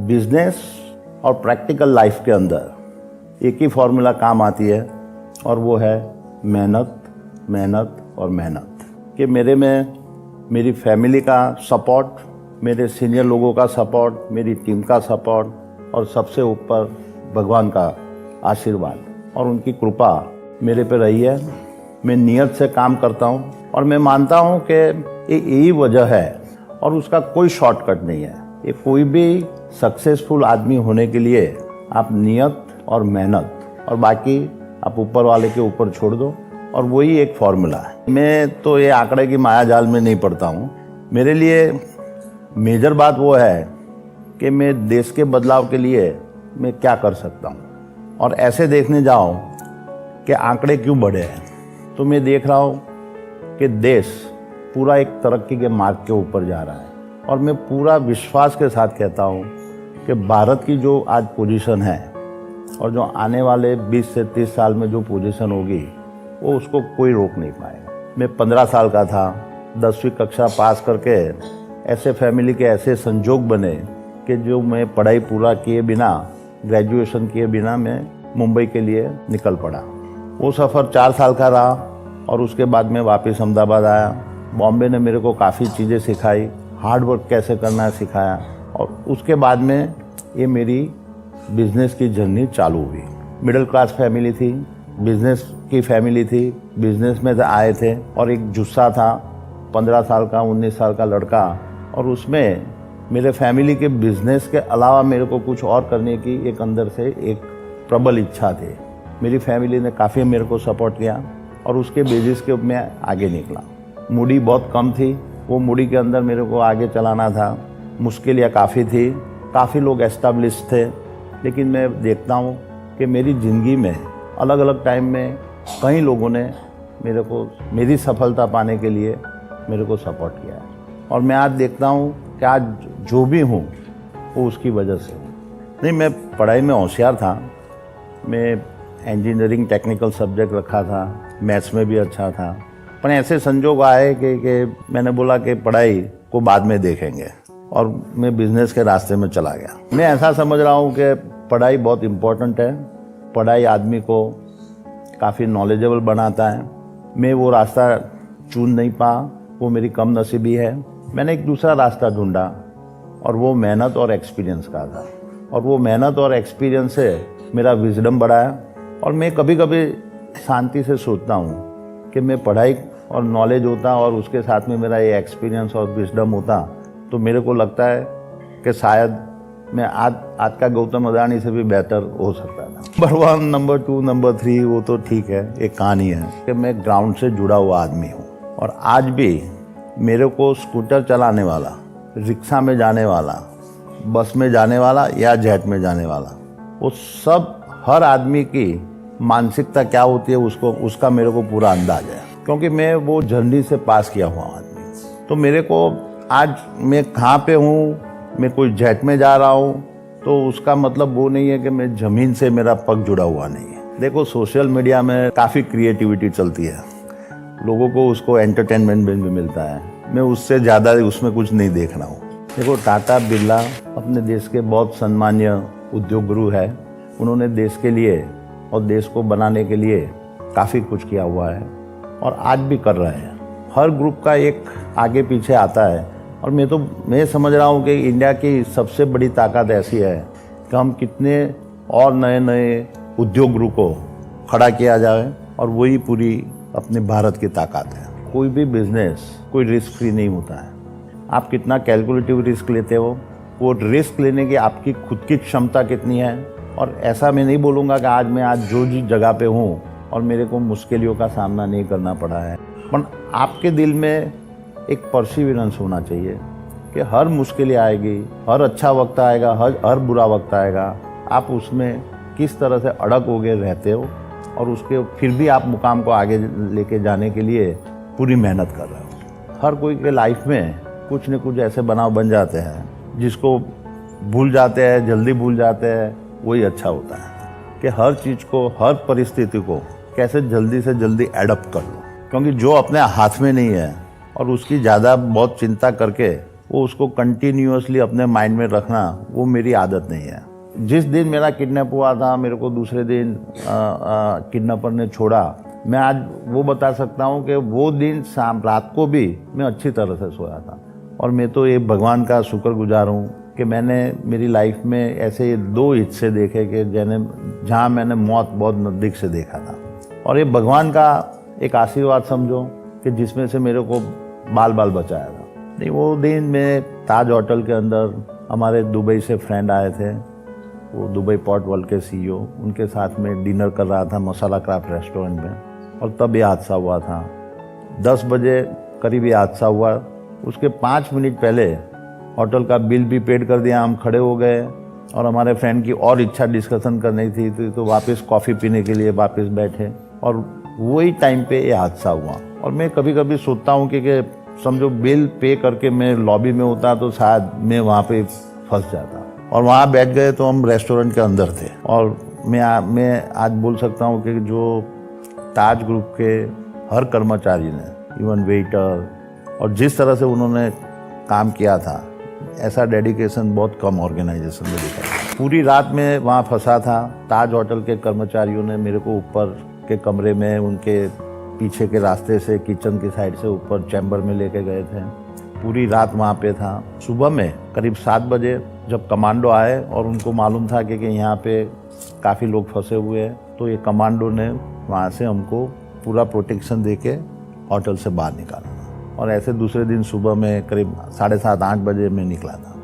Business और practical life के अंदर एक ही फॉर्मूला काम आती है और वो है मेहनत, मेहनत और मेहनत। कि मेरे में मेरी फैमिली का सपोर्ट, मेरे सीनियर लोगों का सपोर्ट, मेरी टीम का सपोर्ट और सबसे ऊपर भगवान का आशीर्वाद और उनकी कृपा मेरे पे रही है। मैं नियत से काम करता हूँ और मैं मानता हूँ कि यही वजह है और उसका कोई शॉर्टकट नहीं है। ये कोई भी सक्सेसफुल आदमी होने के लिए आप नियत और मेहनत और बाकी आप ऊपर वाले के ऊपर छोड़ दो और वही एक फॉर्मूला है। मैं तो ये आंकड़े की माया जाल में नहीं पड़ता हूँ। मेरे लिए मेजर बात वो है कि मैं देश के बदलाव के लिए मैं क्या कर सकता हूँ और ऐसे देखने जाओ कि आंकड़े क्यों बढ़े हैं तो मैं देख रहा हूँ कि देश पूरा एक तरक्की के मार्ग के ऊपर जा रहा है और मैं पूरा विश्वास के साथ कहता हूँ कि भारत की जो आज पोजीशन है और जो आने वाले 20 से 30 साल में जो पोजीशन होगी वो उसको कोई रोक नहीं पाएगा। मैं 15 साल का था, 10वीं कक्षा पास करके ऐसे फैमिली के ऐसे संजोग बने कि जो मैं पढ़ाई पूरा किए बिना, ग्रेजुएशन किए बिना मैं मुंबई के लिए निकल पड़ा। वो सफ़र 4 साल का रहा और उसके बाद मैं वापस अहमदाबाद आया। बॉम्बे ने मेरे को काफ़ी चीज़ें सिखाई, हार्ड वर्क कैसे करना है सिखाया और उसके बाद में ये मेरी बिज़नेस की जर्नी चालू हुई। मिडिल क्लास फैमिली थी, बिज़नेस की फैमिली थी, बिज़नेस में आए थे और एक जुस्सा था, 15 साल का 19 साल का लड़का, और उसमें मेरे फैमिली के बिज़नेस के अलावा मेरे को कुछ और करने की एक अंदर से एक प्रबल इच्छा थी। मेरी फैमिली ने काफ़ी मेरे को सपोर्ट किया और उसके बेसिस के मैं आगे निकला। मूडी बहुत कम थी, वो मूडी के अंदर मेरे को आगे चलाना था। मुश्किलें काफ़ी थी, काफ़ी लोग एस्टेब्लिश थे, लेकिन मैं देखता हूँ कि मेरी ज़िंदगी में अलग अलग टाइम में कई लोगों ने मेरे को मेरी सफलता पाने के लिए मेरे को सपोर्ट किया है और मैं आज देखता हूँ कि आज जो भी हूँ वो उसकी वजह से हूँ। नहीं, मैं पढ़ाई में होशियार था, मैं इंजीनियरिंग टेक्निकल सब्जेक्ट रखा था, मैथ्स में भी अच्छा था, पर ऐसे संजोग आए कि मैंने बोला कि पढ़ाई को बाद में देखेंगे और मैं बिज़नेस के रास्ते में चला गया। मैं ऐसा समझ रहा हूँ कि पढ़ाई बहुत इम्पोर्टेंट है, पढ़ाई आदमी को काफ़ी नॉलेजेबल बनाता है। मैं वो रास्ता चुन नहीं पाया, वो मेरी कम नसीबी है। मैंने एक दूसरा रास्ता ढूंढा और वो मेहनत और एक्सपीरियंस का था और वो मेहनत और एक्सपीरियंस से मेरा विजडम बढ़ाया और मैं कभी कभी शांति से सोचता हूँ कि मैं पढ़ाई और नॉलेज होता और उसके साथ में मेरा ये एक्सपीरियंस और विजडम होता तो मेरे को लगता है कि शायद मैं आज का गौतम अडानी से भी बेहतर हो सकता था। नंबर 1, नंबर 2, नंबर 3 वो तो ठीक है, एक कहानी है कि मैं ग्राउंड से जुड़ा हुआ आदमी हूँ और आज भी मेरे को स्कूटर चलाने वाला, रिक्शा में जाने वाला, बस में जाने वाला या जेट में जाने वाला, वो सब हर आदमी की मानसिकता क्या होती है उसका मेरे को पूरा अंदाज है, क्योंकि मैं वो जर्नी से पास किया हुआ आदमी। तो मेरे को आज मैं कहाँ पे हूँ, मैं कोई जेट में जा रहा हूँ तो उसका मतलब वो नहीं है कि मैं ज़मीन से मेरा पग जुड़ा हुआ नहीं है। देखो, सोशल मीडिया में काफ़ी क्रिएटिविटी चलती है, लोगों को उसको एंटरटेनमेंट भी मिलता है, मैं उससे ज़्यादा उसमें कुछ नहीं देख रहा हूँ। देखो, टाटा बिरला अपने देश के बहुत सम्मानीय उद्योग गुरु है, उन्होंने देश के लिए और देश को बनाने के लिए काफ़ी कुछ किया हुआ है और आज भी कर रहे हैं। हर ग्रुप का एक आगे पीछे आता है और मैं समझ रहा हूँ कि इंडिया की सबसे बड़ी ताकत ऐसी है कि हम कितने और नए नए उद्योग ग्रुप को खड़ा किया जाए और वही पूरी अपने भारत की ताकत है। कोई भी बिजनेस कोई रिस्क फ्री नहीं होता है। आप कितना कैलकुलेटिव रिस्क लेते हो, वो रिस्क लेने की आपकी खुद की क्षमता कितनी है। और ऐसा मैं नहीं बोलूँगा कि आज जो जगह पे हूँ और मेरे को मुश्किलों का सामना नहीं करना पड़ा है, पर आपके दिल में एक परसिवियरेंस होना चाहिए कि हर मुश्किलें आएगी, हर अच्छा वक्त आएगा, हर बुरा वक्त आएगा, आप उसमें किस तरह से अड़ग होके रहते हो और उसके फिर भी आप मुकाम को आगे लेके जाने के लिए पूरी मेहनत कर रहे हो। हर कोई के लाइफ में कुछ न कुछ ऐसे बनाव बन जाते हैं जिसको भूल जाते हैं, जल्दी भूल जाते हैं, वही अच्छा होता है कि हर चीज़ को, हर परिस्थिति को कैसे जल्दी से जल्दी एडप्ट कर लो, क्योंकि जो अपने हाथ में नहीं है और उसकी ज़्यादा बहुत चिंता करके वो उसको कंटिन्यूअसली अपने माइंड में रखना वो मेरी आदत नहीं है। जिस दिन मेरा किडनैप हुआ था, मेरे को दूसरे दिन किडनैपर ने छोड़ा, मैं आज वो बता सकता हूँ कि वो दिन शाम रात को भी मैं अच्छी तरह से सोया था। और मैं तो ये भगवान का शुक्रगुजार हूँ कि मैंने मेरी लाइफ में ऐसे 2 हिस्से देखे कि जहाँ मैंने मौत बहुत नज़दीक से देखा था। और ये भगवान का एक आशीर्वाद समझो कि जिसमें से मेरे को बाल बाल बचाया था। नहीं, वो दिन में ताज होटल के अंदर हमारे दुबई से फ्रेंड आए थे, वो दुबई पोर्ट वर्ल्ड के CEO, उनके साथ में डिनर कर रहा था मसाला क्राफ्ट रेस्टोरेंट में, और तब ये हादसा हुआ था। 10 बजे करीब ये हादसा हुआ। उसके 5 मिनट पहले होटल का बिल भी पेड कर दिया। हम खड़े हो गए और हमारे फ्रेंड की और इच्छा डिस्कशन करनी थी तो वापस कॉफ़ी पीने के लिए वापस बैठे, और वही टाइम पे ये हादसा हुआ। और मैं कभी कभी सोचता हूँ कि समझो बिल पे करके मैं लॉबी में होता तो शायद मैं वहाँ पे फंस जाता। और वहाँ बैठ गए तो हम रेस्टोरेंट के अंदर थे। और मैं आज बोल सकता हूँ कि जो ताज ग्रुप के हर कर्मचारी ने, इवन वेटर, और जिस तरह से उन्होंने काम किया था, ऐसा डेडिकेशन बहुत कम ऑर्गेनाइजेशन में दिखा। पूरी रात में वहाँ फंसा था। ताज होटल के कर्मचारियों ने मेरे को ऊपर के कमरे में, उनके पीछे के रास्ते से, किचन की साइड से ऊपर चैम्बर में लेके गए थे। पूरी रात वहाँ पे था। सुबह में करीब 7 बजे जब कमांडो आए और उनको मालूम था कि यहाँ पे काफ़ी लोग फंसे हुए हैं, तो ये कमांडो ने वहाँ से हमको पूरा प्रोटेक्शन देके होटल से बाहर निकाला। और ऐसे दूसरे दिन सुबह में करीब 7:30-8 बजे मैं निकला था।